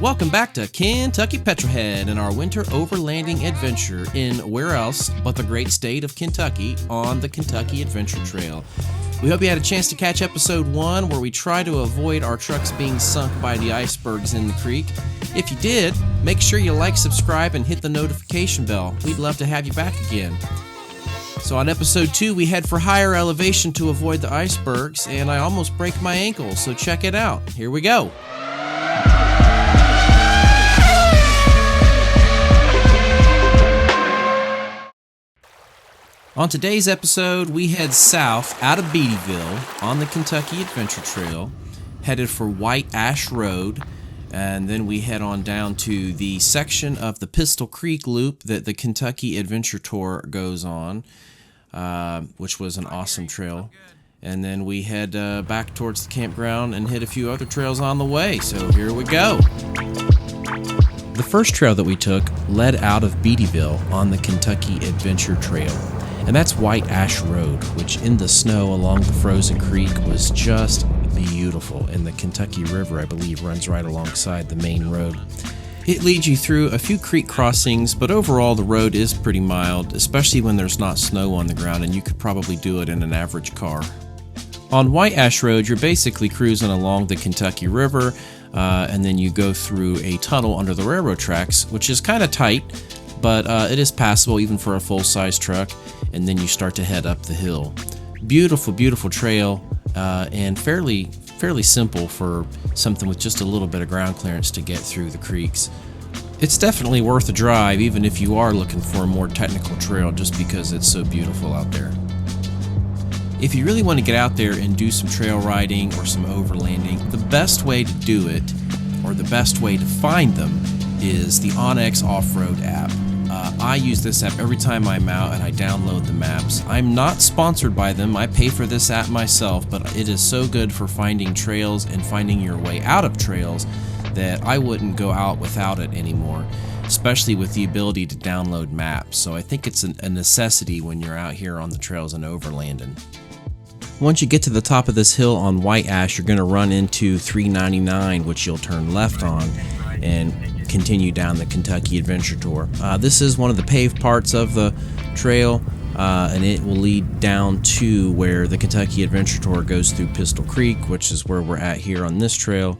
Welcome back to Kentucky Petrolhead and our winter overlanding adventure in where else but the great state of Kentucky on the Kentucky Adventure Trail. We hope you had a chance to catch episode 1 where we try to avoid our trucks being sunk by the icebergs in the creek. If you did, make sure you like, subscribe, and hit the notification bell. We'd love to have you back again. So on episode 2, we head for higher elevation to avoid the icebergs, and I almost break my ankle, so check it out. Here we go. On today's episode, we head south out of Beattyville on the Kentucky Adventure Trail, headed for White Ash Road, and then we head on down to the section of the Pistol Creek Loop that the Kentucky Adventure Tour goes on, which was an awesome trail. And then we head back towards the campground and hit a few other trails on the way, so here we go. The first trail that we took led out of Beattyville on the Kentucky Adventure Trail. And that's White Ash Road, which in the snow along the frozen creek was just beautiful. And the Kentucky River, I believe, runs right alongside the main road. It leads you through a few creek crossings, but overall the road is pretty mild, especially when there's not snow on the ground, and you could probably do it in an average car. On White Ash Road, you're basically cruising along the Kentucky River, and then you go through a tunnel under the railroad tracks, which is kind of tight, but it is passable even for a full-size truck. And then you start to head up the hill. Beautiful, beautiful trail, and fairly simple for something with just a little bit of ground clearance to get through the creeks. It's definitely worth a drive, even if you are looking for a more technical trail, just because it's so beautiful out there. If you really want to get out there and do some trail riding or some overlanding, the best way to do it, or the best way to find them, is the onX Off-Road app. I use this app every time I'm out and I download the maps. I'm not sponsored by them. I pay for this app myself, but it is so good for finding trails and finding your way out of trails that I wouldn't go out without it anymore, especially with the ability to download maps. So I think it's a necessity when you're out here on the trails and overlanding. Once you get to the top of this hill on White Ash, you're going to run into 399, which you'll turn left on and continue down the Kentucky Adventure Tour. This is one of the paved parts of the trail, and it will lead down to where the Kentucky Adventure Tour goes through Pistol Creek, which is where we're at here on this trail.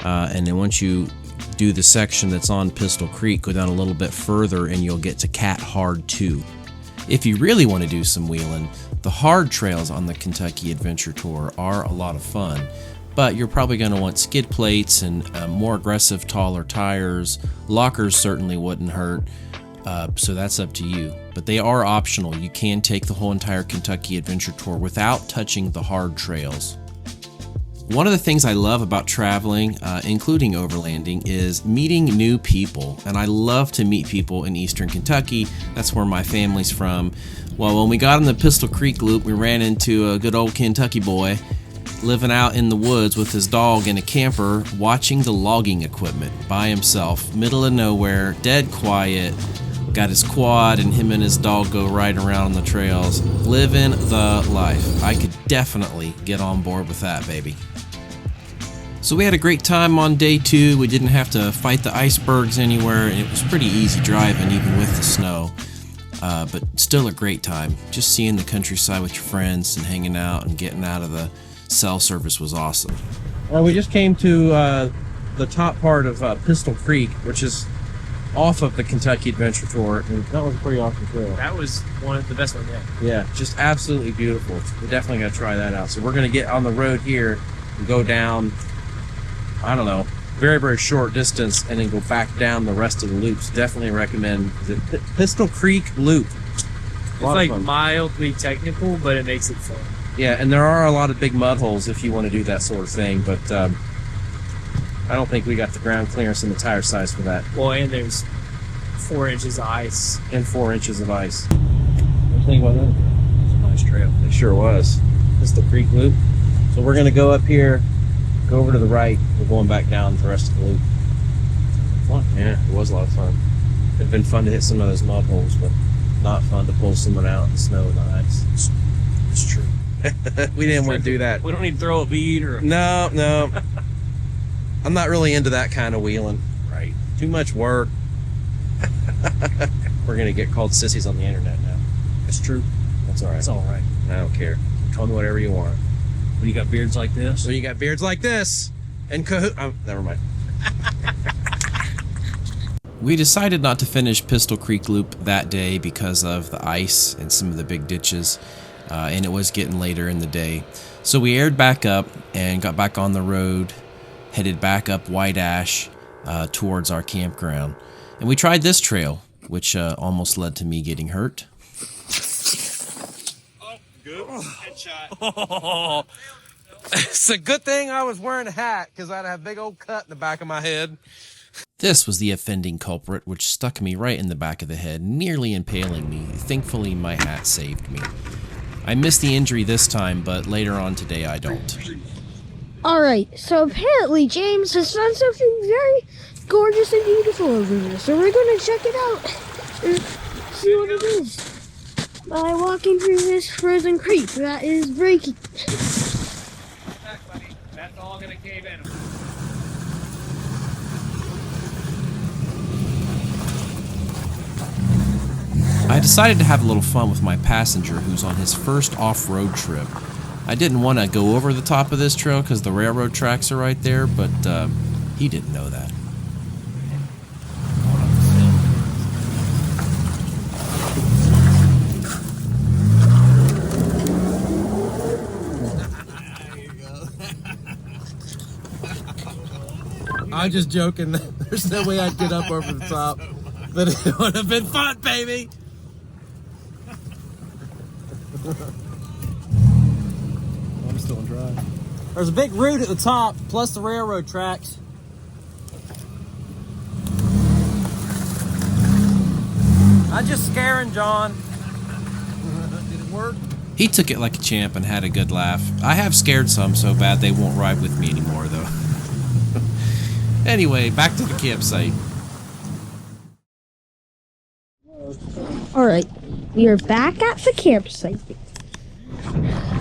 And then once you do the section that's on Pistol Creek, go down a little bit further and you'll get to Cat Hard 2. If you really want to do some wheeling, the hard trails on the Kentucky Adventure Tour are a lot of fun. But you're probably going to want skid plates and more aggressive, taller tires. Lockers certainly wouldn't hurt, so that's up to you. But they are optional. You can take the whole entire Kentucky Adventure Tour without touching the hard trails. One of the things I love about traveling, including overlanding, is meeting new people. And I love to meet people in eastern Kentucky. That's where my family's from. Well, when we got on the Pistol Creek Loop, we ran into a good old Kentucky boy living out in the woods with his dog in a camper, watching the logging equipment by himself, middle of nowhere, dead quiet, got his quad, and him and his dog go right around on the trails, living the life. I could definitely get on board with that, baby. So we had a great time on day 2. We didn't have to fight the icebergs anywhere, and it was pretty easy driving even with the snow. But still a great time. Just seeing the countryside with your friends and hanging out and getting out of the cell service was awesome. Well, we just came to the top part of Pistol Creek, which is off of the Kentucky Adventure Tour, and that was a pretty awesome trail. That was one of the best ones yet. Yeah, just absolutely beautiful. We're definitely going to try that out. So we're going to get on the road here and go down, I don't know, very, very short distance, and then go back down the rest of the loops. Definitely recommend the Pistol Creek Loop. It's like mildly technical, but it makes it fun. Yeah, and there are a lot of big mud holes if you want to do that sort of thing, but I don't think we got the ground clearance and the tire size for that. Well, and there's 4 inches of ice. And 4 inches of ice. What do you think about that? It's a nice trail. It sure was. This is the Creek Loop. So we're going to go up here, go over to the right. We're going back down the rest of the loop. Fun. Yeah, it was a lot of fun. It'd been fun to hit some of those mud holes, but not fun to pull someone out in the snow and the ice. It's true. We didn't want to do that. We don't need to throw a bead or... No. I'm not really into that kind of wheeling. Too much work. We're gonna get called sissies on the internet now. That's true. That's all right. That's all right. I don't care. Call me whatever you want. When you got beards like this? So you got beards like this and never mind. We decided not to finish Pistol Creek Loop that day because of the ice and some of the big ditches, and it was getting later in the day. So we aired back up and got back on the road, headed back up White Ash towards our campground. And we tried this trail, which almost led to me getting hurt. Oh, good. Headshot. Oh, it's a good thing I was wearing a hat, because I'd have a big old cut in the back of my head. This was the offending culprit, which stuck me right in the back of the head, nearly impaling me. Thankfully, my hat saved me. I missed the injury this time, but later on today I don't. Alright, so apparently James has found something very gorgeous and beautiful over here. So we're going to check it out and see what it is by walking through this frozen creek that is breaking. That's all gonna cave in. I decided to have a little fun with my passenger who's on his first off-road trip. I didn't want to go over the top of this trail because the railroad tracks are right there, but he didn't know that. I'm just joking. There's no way I'd get up over the top, but it would have been fun, baby. I'm still on drive. There's a big root at the top, plus the railroad tracks. I'm just scaring John. Did it work? He took it like a champ and had a good laugh. I have scared some so bad they won't ride with me anymore, though. Anyway, back to the campsite. Alright, we are back at the campsite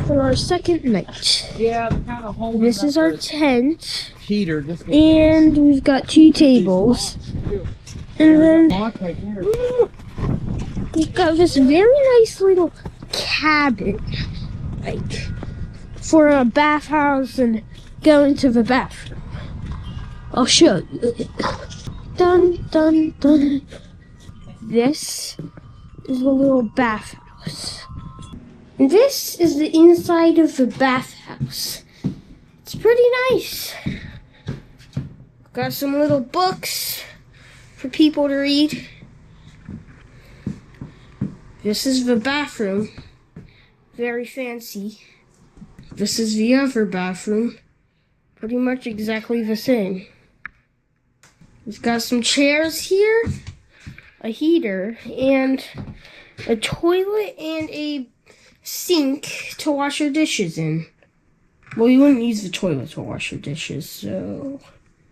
for our second night. Yeah, kind of holding. This is our tent, Heater. and we've got 2 tables. And then we've got this very nice little cabin, like, for a bathhouse and go into the bathroom. I'll show you. Dun, dun, dun. This is the little bathhouse. And this is the inside of the bathhouse. It's pretty nice. Got some little books for people to read. This is the bathroom. Very fancy. This is the other bathroom. Pretty much exactly the same. We've got some chairs here, a heater, and a toilet and a sink to wash your dishes in. Well, you wouldn't use the toilet to wash your dishes, so...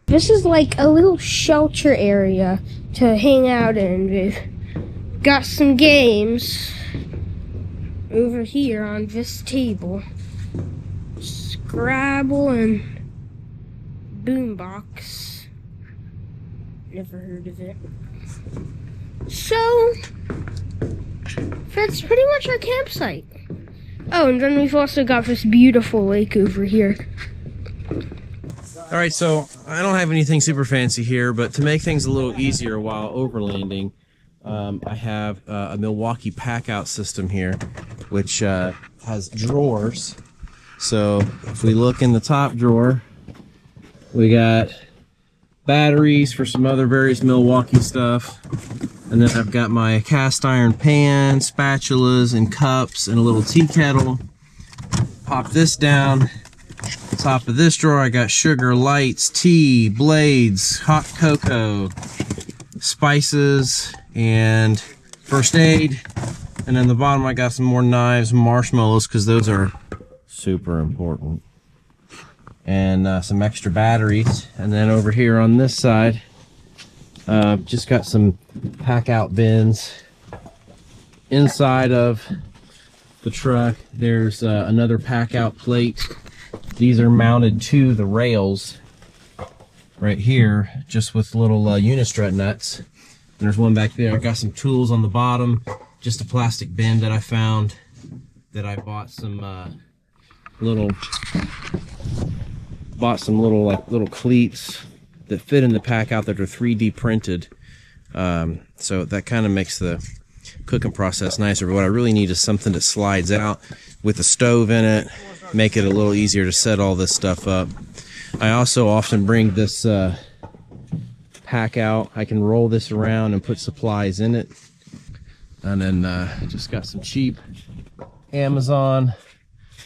This is like a little shelter area to hang out in. We've got some games over here on this table. Scrabble and Boombox. Never heard of it. So, that's pretty much our campsite. Oh, and then we've also got this beautiful lake over here. All right, so I don't have anything super fancy here, but to make things a little easier while overlanding, I have a Milwaukee pack-out system here, which has drawers. So if we look in the top drawer, we got batteries for some other various Milwaukee stuff. And then I've got my cast iron pan, spatulas, and cups, and a little tea kettle. Pop this down. Top of this drawer, I got sugar, lights, tea, blades, hot cocoa, spices, and first aid. And then the bottom, I got some more knives, marshmallows, because those are super important. And some extra batteries. And then over here on this side, just got some pack out bins. Inside of the truck, there's another pack out plate. These are mounted to the rails right here, just with little unistrut nuts. And there's one back there. I've got some tools on the bottom, just a plastic bin that I found that I bought some little cleats that fit in the pack out that are 3D printed. So that kind of makes the cooking process nicer. But what I really need is something that slides out with a stove in it, make it a little easier to set all this stuff up. I also often bring this pack out. I can roll this around and put supplies in it. And then just got some cheap Amazon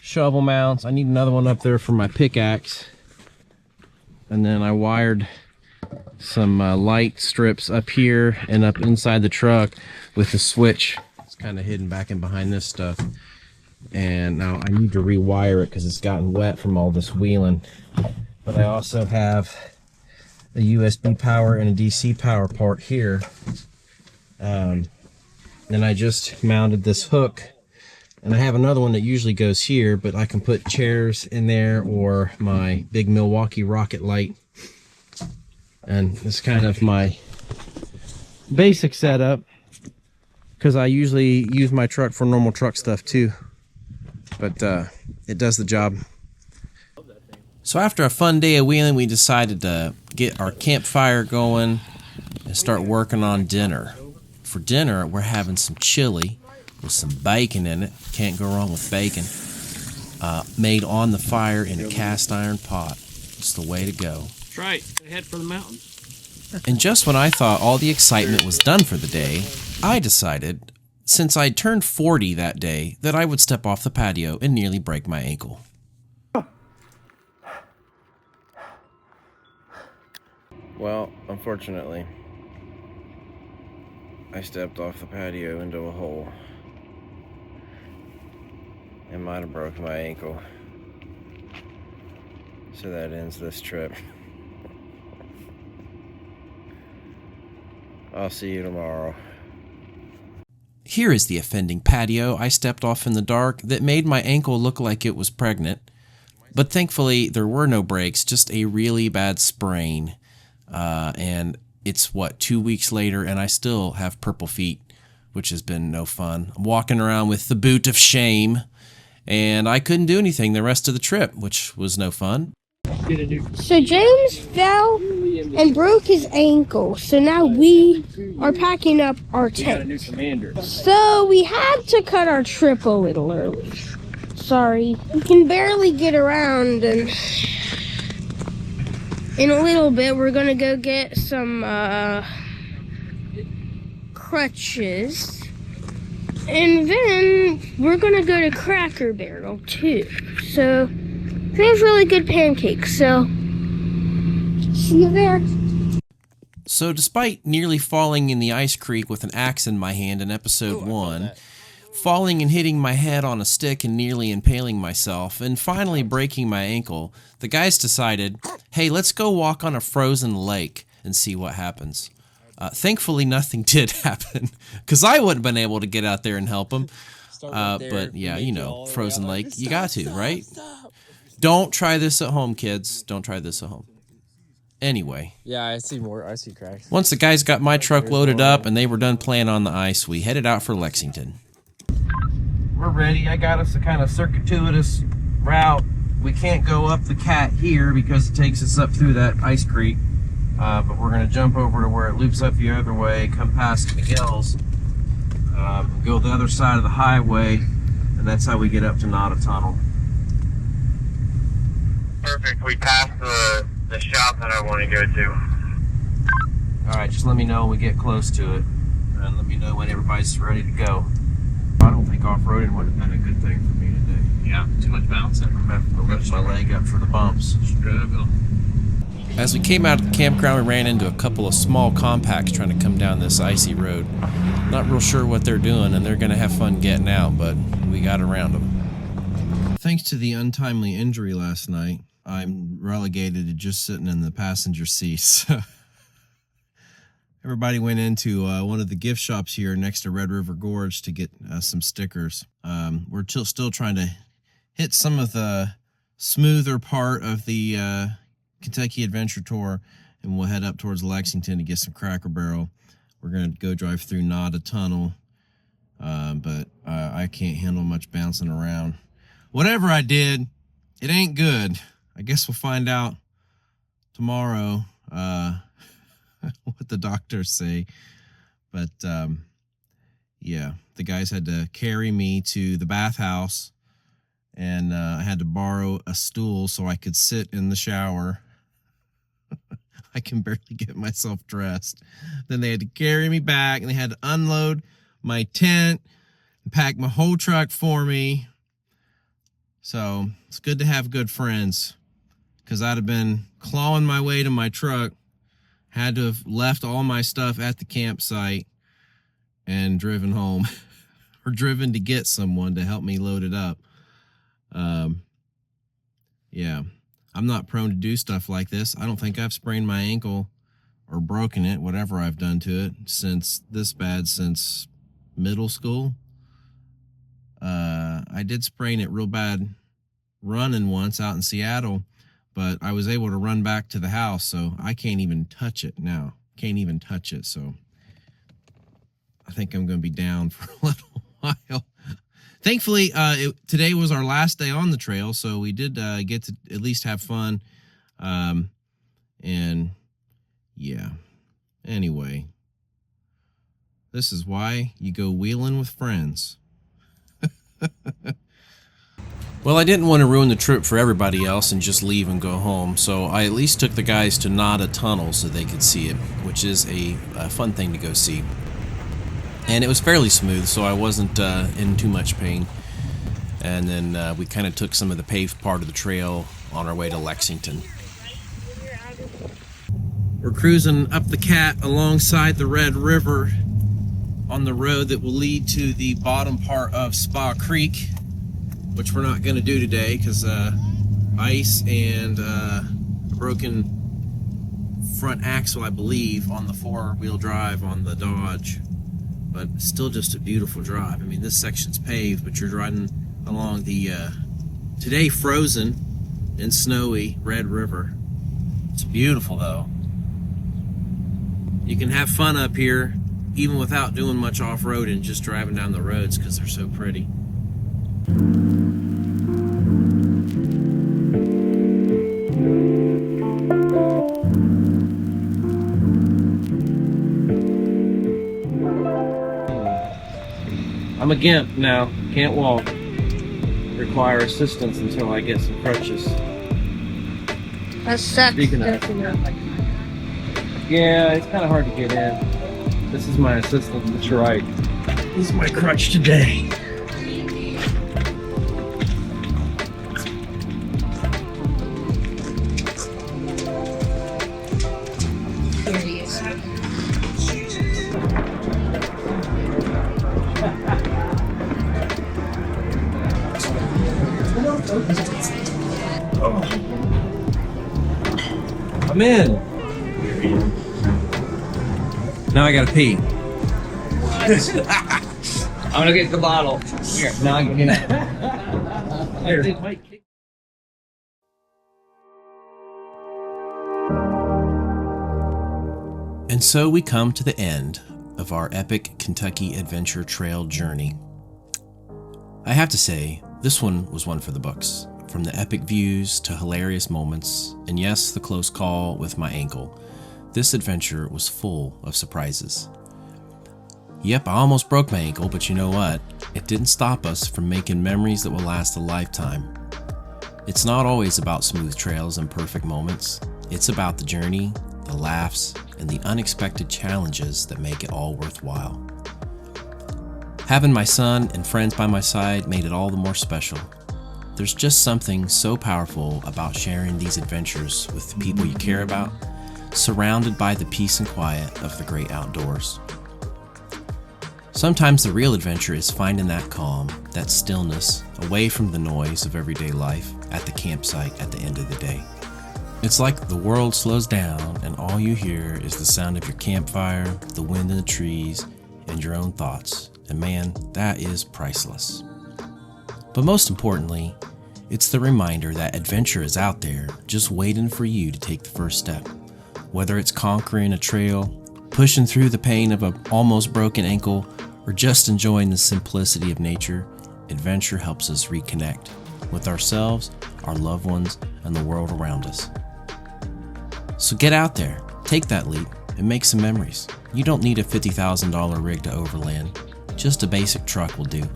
shovel mounts. I need another one up there for my pickaxe. And then I wired some light strips up here and up inside the truck with the switch. It's kind of hidden back in behind this stuff. And now I need to rewire it because it's gotten wet from all this wheeling. But I also have a USB power and a DC power port here. Then I just mounted this hook, and I have another one that usually goes here, but I can put chairs in there or my big Milwaukee rocket light. And it's kind of my basic setup because I usually use my truck for normal truck stuff too. But it does the job. So after a fun day of wheeling, we decided to get our campfire going and start working on dinner. For dinner, we're having some chili with some bacon in it. Can't go wrong with bacon. Made on the fire in a cast iron pot. It's the way to go. That's right. Head for the mountain. And just when I thought all the excitement was done for the day, I decided, since I'd turned 40 that day, that I would step off the patio and nearly break my ankle. Well, unfortunately, I stepped off the patio into a hole and might have broken my ankle. So that ends this trip. I'll see you tomorrow. Here is the offending patio I stepped off in the dark that made my ankle look like it was pregnant. But thankfully, there were no breaks, just a really bad sprain. And it's, 2 weeks later, and I still have purple feet, which has been no fun. I'm walking around with the boot of shame, and I couldn't do anything the rest of the trip, which was no fun. So James fell and broke his ankle, so now we are packing up our tent. So we had to cut our trip a little early. Sorry. We can barely get around, and in a little bit we're gonna go get some crutches, and then we're gonna go to Cracker Barrel too. So they have really good pancakes, so see you there. So despite nearly falling in the ice creek with an axe in my hand in episode 1, falling and hitting my head on a stick and nearly impaling myself, and finally breaking my ankle, the guys decided, hey, let's go walk on a frozen lake and see what happens. Thankfully, nothing did happen, because I wouldn't have been able to get out there and help them. But yeah, you know, frozen lake, you got to, right? Don't try this at home, kids. Don't try this at home. Anyway. Yeah, I see cracks. Once the guys got my truck loaded up and they were done playing on the ice, we headed out for Lexington. We're ready. I got us a kind of circuitous route. We can't go up the Cat here because it takes us up through that ice creek. But we're going to jump over to where it loops up the other way, come past Miguel's, go the other side of the highway, and that's how we get up to Nada Tunnel. Perfect. We passed the shop that I want to go to. Alright, just let me know when we get close to it, and let me know when everybody's ready to go. I don't think off-roading would have been a good thing for me today. Yeah, too much bouncing. I'm going to have to lift my leg up for the bumps. As we came out of the campground, we ran into a couple of small compacts trying to come down this icy road. Not real sure what they're doing, and they're going to have fun getting out, but we got around them. Thanks to the untimely injury last night, I'm relegated to just sitting in the passenger seat. Everybody went into one of the gift shops here next to Red River Gorge to get some stickers. We're still trying to hit some of the smoother part of the Kentucky Adventure Tour, and we'll head up towards Lexington to get some Cracker Barrel. We're going to go drive through Nada Tunnel, but I can't handle much bouncing around. Whatever I did, it ain't good. I guess we'll find out tomorrow what the doctors say. But yeah, the guys had to carry me to the bathhouse, and I had to borrow a stool so I could sit in the shower. I can barely get myself dressed. Then they had to carry me back, and they had to unload my tent and pack my whole truck for me. So it's good to have good friends, because I'd have been clawing my way to my truck, had to have left all my stuff at the campsite and driven home, or driven to get someone to help me load it up. Yeah, I'm not prone to do stuff like this. I don't think I've sprained my ankle or broken it, whatever I've done to it, since middle school. I did sprain it real bad running once out in Seattle, but I was able to run back to the house, so I can't even touch it now. Can't even touch it, so I think I'm going to be down for a little while. Thankfully, today was our last day on the trail, so we did get to at least have fun. And yeah, anyway, this is why you go wheeling with friends. Well, I didn't want to ruin the trip for everybody else and just leave and go home, so I at least took the guys to Nada Tunnel so they could see it, which is a fun thing to go see. And it was fairly smooth, so I wasn't in too much pain. And then we kind of took some of the paved part of the trail on our way to Lexington. We're cruising up the Cat alongside the Red River on the road that will lead to the bottom part of Spa Creek, which we're not going to do today because ice and a broken front axle, I believe, on the four-wheel drive on the Dodge. But still just a beautiful drive. I mean, this section's paved, but you're driving along the today frozen and snowy Red River. It's beautiful though. You can have fun up here even without doing much off-roading, just driving down the roads because they're so pretty. I'm a gimp now, can't walk. Require assistance until I get some crutches. That sucks. Yeah, it's kind of hard to get in. This is my assistant, that's right. This is my crutch today. Here he is. I'm in. Now I gotta pee. I'm gonna get the bottle. Here, now I can get it. And so we come to the end of our epic Kentucky Adventure Trail journey. I have to say, this one was one for the books. From the epic views to hilarious moments, and yes, the close call with my ankle, this adventure was full of surprises. Yep, I almost broke my ankle, but you know what? It didn't stop us from making memories that will last a lifetime. It's not always about smooth trails and perfect moments. It's about the journey, the laughs, and the unexpected challenges that make it all worthwhile. Having my son and friends by my side made it all the more special. There's just something so powerful about sharing these adventures with the people you care about, surrounded by the peace and quiet of the great outdoors. Sometimes the real adventure is finding that calm, that stillness, away from the noise of everyday life at the campsite at the end of the day. It's like the world slows down and all you hear is the sound of your campfire, the wind in the trees, and your own thoughts. And man, that is priceless. But most importantly, It's the reminder that adventure is out there, just waiting for you to take the first step. Whether it's conquering a trail, pushing through the pain of an almost broken ankle, or just enjoying the simplicity of nature, adventure helps us reconnect with ourselves, our loved ones, and the world around us. So get out there, take that leap, and make some memories. You don't need a $50,000 rig to overland. Just a basic truck will do.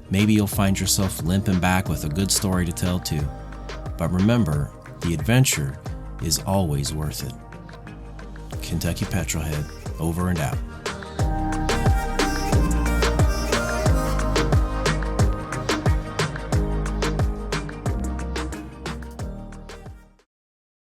Maybe you'll find yourself limping back with a good story to tell too. But remember, the adventure is always worth it. Kentucky Petrolhead, over and out.